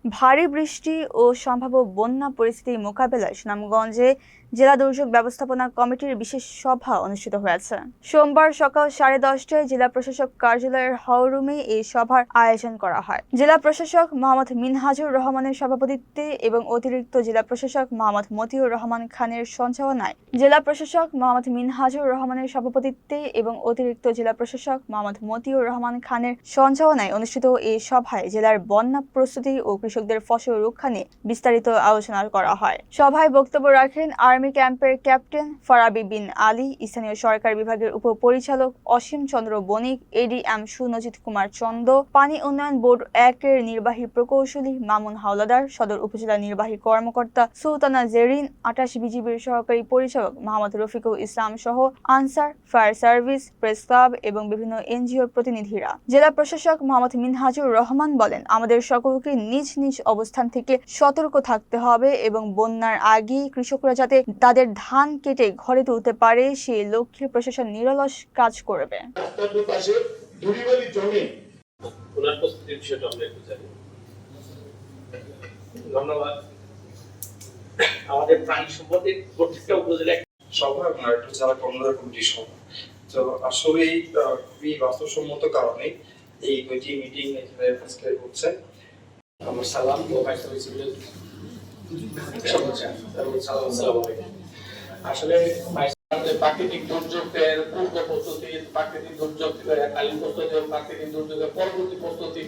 ভারী বৃষ্টি ও সম্ভাব্য বন্যা পরিস্থিতি মোকাবেলায় সুনামগঞ্জে জেলা দুর্যোগ ব্যবস্থাপনা কমিটির বিশেষ সভা অনুষ্ঠিত হয়েছে। সোমবার সকাল 10:30টায় জেলা প্রশাসক কার্যালয়ের হল রুমে এই সভার আয়োজন করা হয়। জেলা প্রশাসক মোহাম্মদ মিনহাজুর রহমানের সভাপতিত্বে এবং অতিরিক্ত জেলা প্রশাসক মোহাম্মদ মতিউর রহমান খানের সঞ্চালনায় জেলা প্রশাসক মোহাম্মদ মিনহাজুর রহমানের সভাপতিত্বে এবং অতিরিক্ত জেলা প্রশাসক মোহাম্মদ মতিউর রহমান খানের সঞ্চালনায় অনুষ্ঠিত এই সভায় জেলার বন্যা প্রস্তুতি ও কৃষকদের ফসল রক্ষা নিয়ে বিস্তারিত আলোচনা করা হয়। সভায় বক্তব্য রাখেন আর্মি ক্যাম্পের ক্যাপ্টেন ফারাবি বিন আলী, স্থানীয় সরকার বিভাগের উপপরিচালক অসীম চন্দ্র বণিক, এডিএম সুনজিত কুমার চন্দ, পানি উন্নয়ন বোর্ড 1-এর নির্বাহী প্রকৌশলী মামুন হাওলাদার, সদর উপজেলা নির্বাহী কর্মকর্তা সুলতানা জেরিন, 28 বিজিবির সহকারী পরিচালক মোহাম্মদ রফিকুল ইসলাম সহ answer, fire service, press club এবং বিভিন্ন এনজিওর প্রতিনিধিরা। জেলা প্রশাসক মোহাম্মদ মিনহাজুর রহমান বলেন, আমাদের সকলকে নিজ নিজ অবস্থান থেকে সতর্ক থাকতে হবে এবং বন্যার আগে কৃষকরা যাতে তাদের ধান কেটে ঘরে তুলতে পারে সেই লক্ষ্যে প্রশাসন নিরলস কাজ করবে। ধন্যবাদ। আমাদের প্রাণী সম্পদের প্রত্যেকটা উপজেলায় সভা এবং আরেকটা জেলা কর্মকর্তা কমিটির সভা। তো আসলে খুবই বাস্তবসম্মত কারণে এই দুইটি মিটিং এখানে আজকে হচ্ছে। আমার সালাম ও ভাইস প্রেসিডেন্ট আসলে প্রাকৃতিক দুর্যোগের পূর্ব প্রস্তুতি, প্রাকৃতিক দুর্যোগ কালীন প্রস্তুতি, প্রাকৃতিক দুর্যোগের পরবর্তী প্রস্তুতি